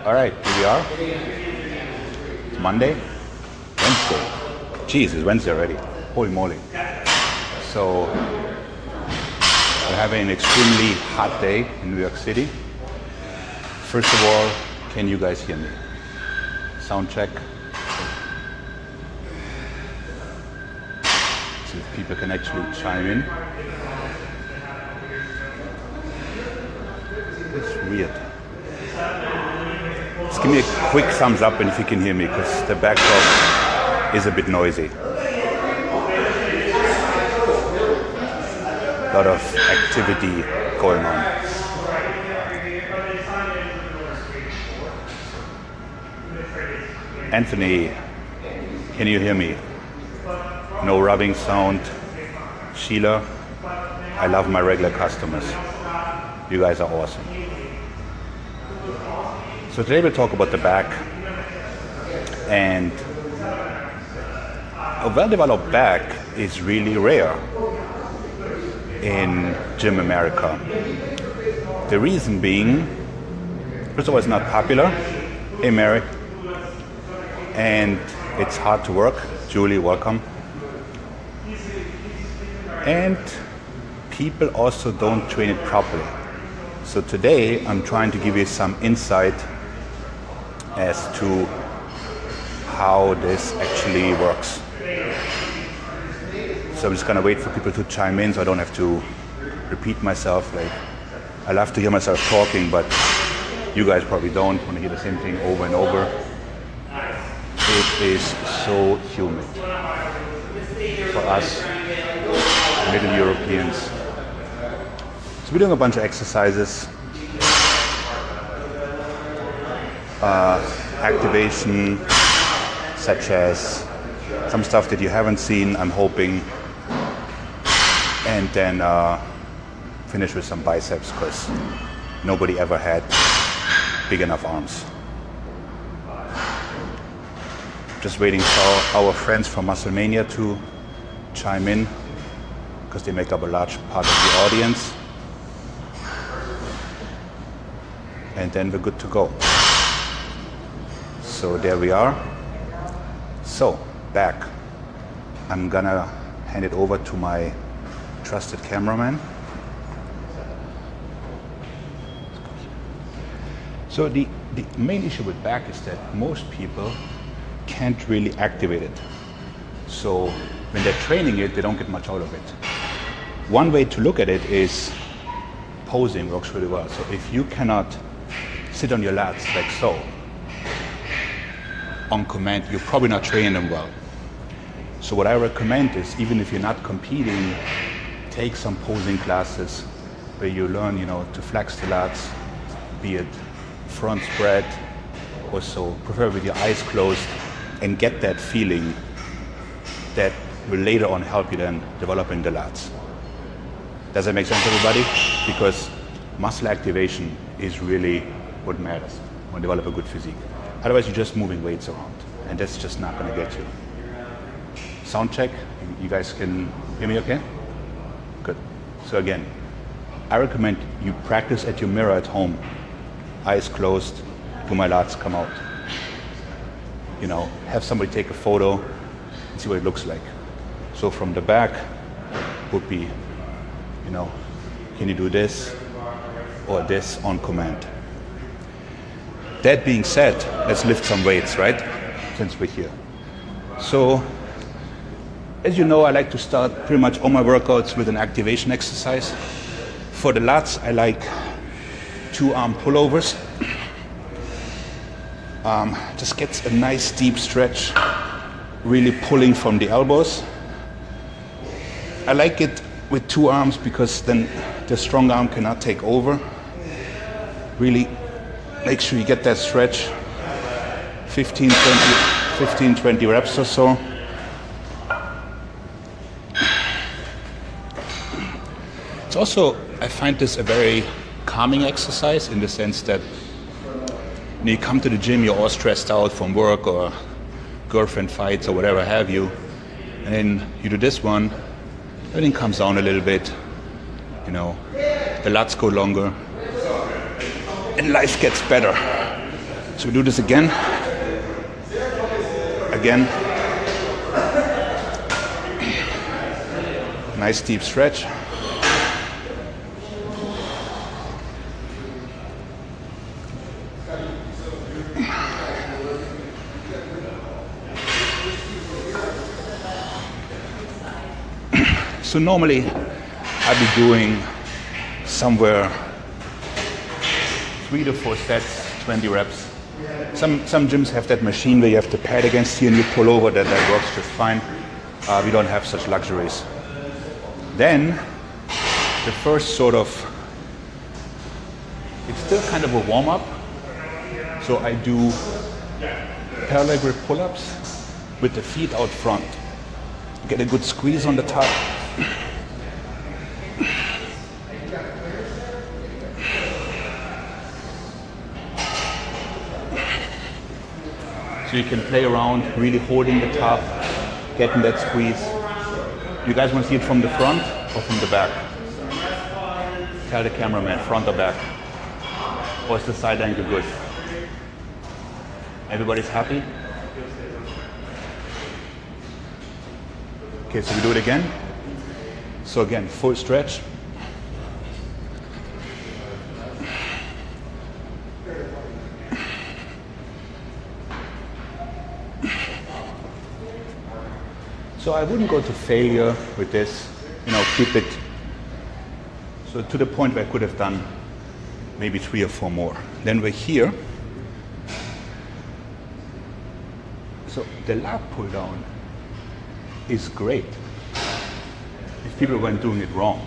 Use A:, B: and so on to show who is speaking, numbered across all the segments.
A: All right, here we are. It's Monday, Wednesday. Jeez, it's Wednesday already. Holy moly. So, we're having an extremely hot day in New York City. First of all, can you guys hear me? Sound check. See if people can actually chime in. It's weird. Just give me a quick thumbs up and if you can hear me, because the backdrop is a bit noisy. A lot of activity going on. Anthony, can you hear me? No rubbing sound. Sheila, I love my regular customers. You guys are awesome. So today we'll talk about the back, and a well-developed back is really rare in Gym America. The reason being, first of all, it's not popular. Hey Mary. And it's hard to work. Julie, welcome. And people also don't train it properly. So today I'm trying to give you some insight as to how this actually works. So I'm just gonna wait for people to chime in so I don't have to repeat myself. Like, I love to hear myself talking, but you guys probably don't want to hear the same thing over and over. It is so humid for us Middle Europeans. So we're doing a bunch of exercises, activation, such as some stuff that you haven't seen, I'm hoping, and then finish with some biceps, because nobody ever had big enough arms. Just waiting for our friends from Musclemania to chime in, because they make up a large part of the audience. And then we're good to go. So there we are. So, back. I'm gonna hand it over to my trusted cameraman. So the main issue with back is that most people can't really activate it. So when they're training it, they don't get much out of it. One way to look at it is posing works really well. So if you cannot sit on your lats like so, on command, you're probably not training them well. So what I recommend is, even if you're not competing, take some posing classes where you learn, to flex the lats, be it front spread or so, preferably with your eyes closed, and get that feeling that will later on help you then developing the lats. Does that make sense, everybody? Because muscle activation is really what matters when you develop a good physique. Otherwise, you're just moving weights around, and that's just not going to get you. Sound check. You guys can hear me okay? Good. So again, I recommend you practice at your mirror at home. Eyes closed, do my lats come out. Have somebody take a photo and see what it looks like. So from the back would be, can you do this or this on command? That being said, let's lift some weights, right? Since we're here. So, as you know, I like to start pretty much all my workouts with an activation exercise. For the lats, I like 2-arm pullovers. Just gets a nice deep stretch, really pulling from the elbows. I like it with 2 arms because then the strong arm cannot take over. Really make sure you get that stretch, 15, 20 reps or so. It's also, I find this a very calming exercise in the sense that when you come to the gym, you're all stressed out from work or girlfriend fights or whatever have you, and then you do this one, everything comes down a little bit, the lats go longer. and life gets better. So we do this again. Again. Nice deep stretch. So normally I'd be doing somewhere 3 to 4 sets, 20 reps. Some gyms have that machine where you have the pad against you and you pull over. That works just fine. We don't have such luxuries. Then the first sort of, it's still kind of a warm-up. So I do parallel grip pull-ups with the feet out front. Get a good squeeze on the top. So you can play around, really holding the top, getting that squeeze. You guys want to see it from the front or from the back? Tell the cameraman, front or back? Or is the side angle good? Everybody's happy? Okay, so we do it again. So again, full stretch. So I wouldn't go to failure with this, keep it so to the point where I could have done maybe 3 or 4 more. Then we're here. So the lat pull down is great if people weren't doing it wrong.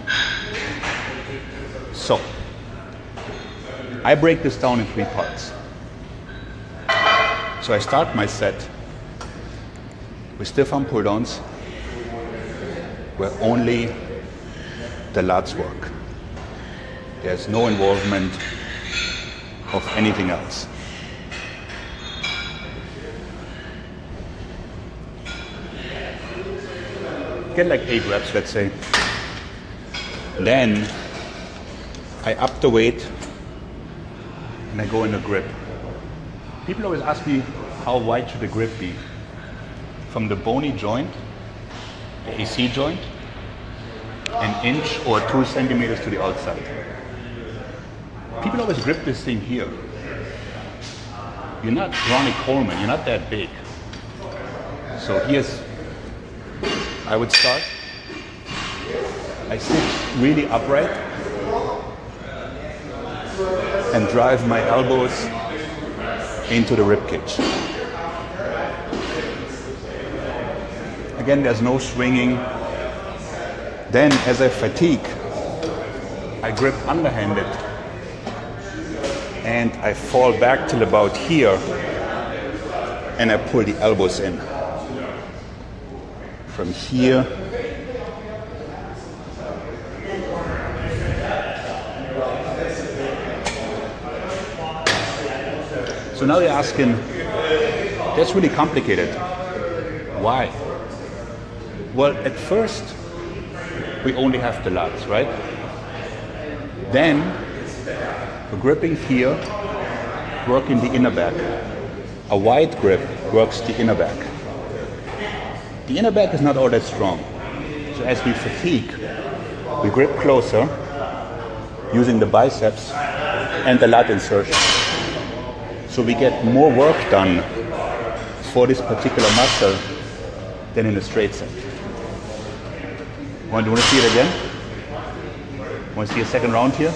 A: So I break this down in 3 parts. So I start my set with stiff arm pull downs where only the lats work. There's no involvement of anything else. Get like 8 reps, let's say. Then I up the weight and I go in a grip. People always ask me, how wide should the grip be? From the bony joint, the AC joint, 1 inch or 2 centimeters to the outside. People always grip this thing here. You're not Ronnie Coleman, you're not that big. So here's, I would start. I sit really upright and drive my elbows into the rib cage. Again, there's no swinging. Then as I fatigue, I grip underhanded and I fall back till about here and I pull the elbows in. From here so now you're asking, that's really complicated. Why? Well, at first we only have the lats, right? Then we're gripping here, working the inner back. A wide grip works the inner back. The inner back is not all that strong. So as we fatigue, we grip closer using the biceps and the lat insertion. So we get more work done for this particular muscle than in a straight set. Want to see it again? Want to see a second round here?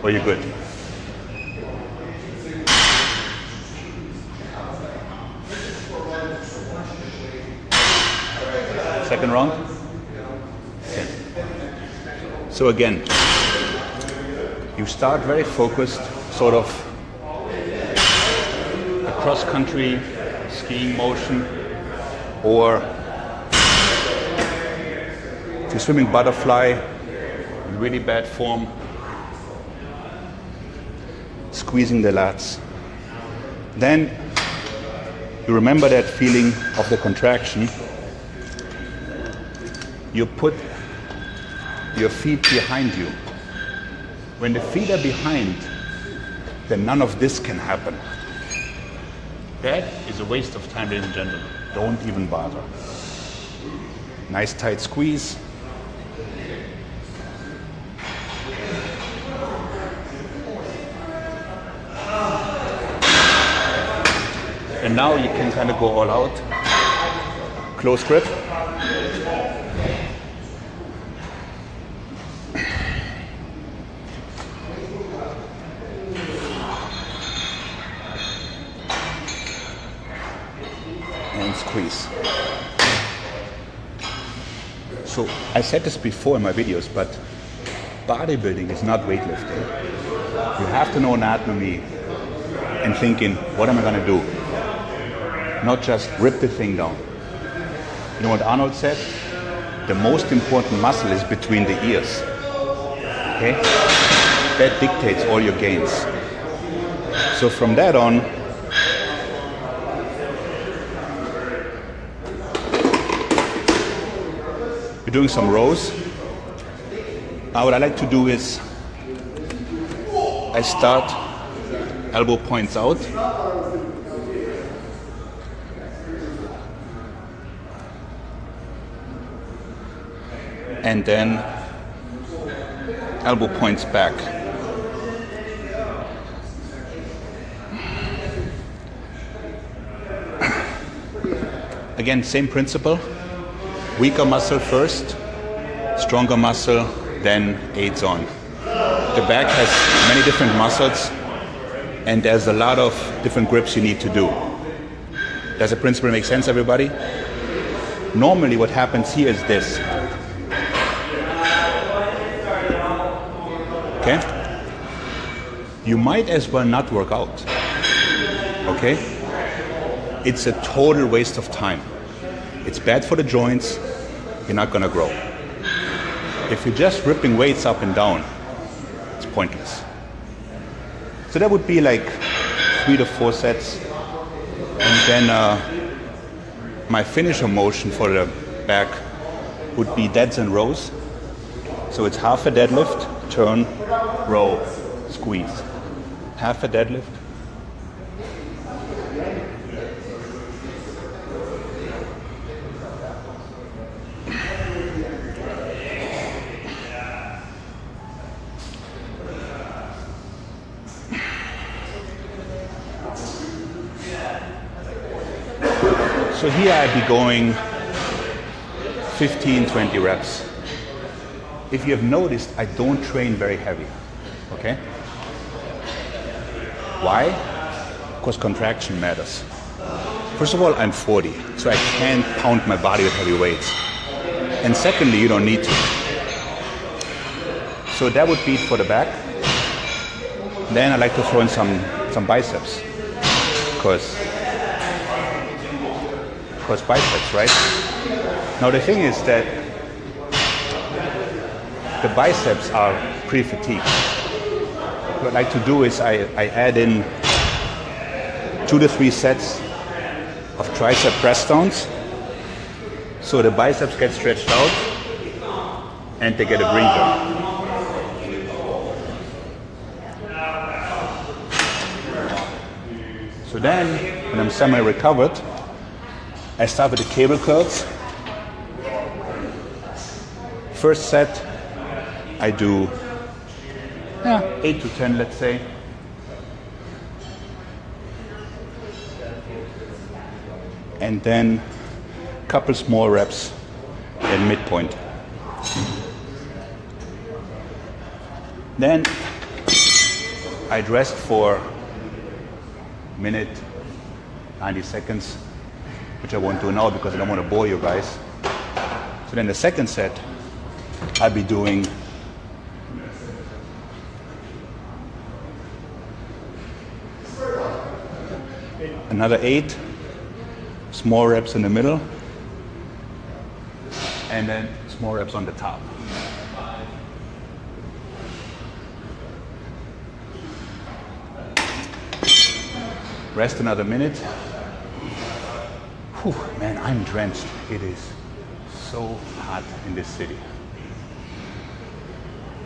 A: Or you're good? Second round? Okay. So again, you start very focused, sort of a cross-country skiing motion, or if you're swimming butterfly in really bad form, squeezing the lats. Then you remember that feeling of the contraction. You put your feet behind you When the feet are behind, then none of this can happen. That is a waste of time, ladies and gentlemen. Don't even bother. Nice tight squeeze. And now you can kind of go all out. Close grip. And squeeze. So I said this before in my videos, but bodybuilding is not weightlifting. You have to know anatomy and thinking, what am I going to do? Not just rip the thing down. You know what Arnold said? The most important muscle is between the ears. Okay? That dictates all your gains. So from that on, we're doing some rows. Now what I like to do is I start elbow points out. And then elbow points back. Again, same principle. Weaker muscle first, stronger muscle, then aids on. The back has many different muscles, and there's a lot of different grips you need to do. Does the principle make sense, everybody? Normally what happens here is this. Okay? You might as well not work out. Okay? It's a total waste of time. It's bad for the joints. You're not gonna grow. If you're just ripping weights up and down, it's pointless. So that would be like 3 to 4 sets. And then my finisher motion for the back would be deads and rows. So it's half a deadlift, turn, row, squeeze. Half a deadlift. So here I'd be going 15, 20 reps. If you have noticed, I don't train very heavy, okay? Why? Because contraction matters. First of all, I'm 40, so I can't pound my body with heavy weights. And secondly, you don't need to. So that would be for the back. Then I like to throw in some biceps, because biceps, right? Now the thing is that the biceps are pretty fatigued. What I like to do is I add in 2 to 3 sets of tricep press downs, so the biceps get stretched out and they get a breather. So then, when I'm semi-recovered, I start with the cable curls. First set, I do 8 to 10, let's say. And then a couple small reps at midpoint. Then I'd rest for a minute, 90 seconds, which I won't do now because I don't want to bore you guys. So then the second set, I'll be doing another 8 small reps in the middle, and then small reps on the top. Rest another minute. Whew, man, I'm drenched. It is so hot in this city.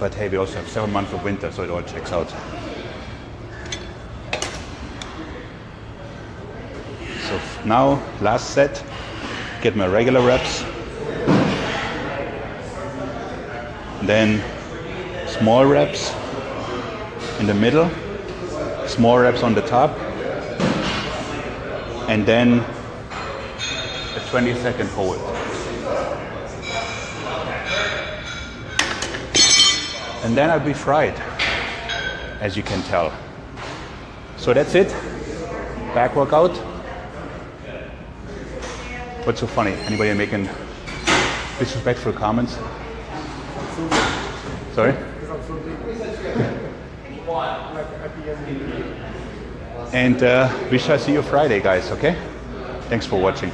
A: But hey, we also have 7 months of winter, so it all checks out. So now, last set, get my regular reps. Then small reps in the middle, small reps on the top, and then a 20-second hold. And then I'll be fried, as you can tell. So that's it. Back workout. What's so funny? Anybody making disrespectful comments? Sorry? And we shall see you Friday, guys, okay? Thanks for watching.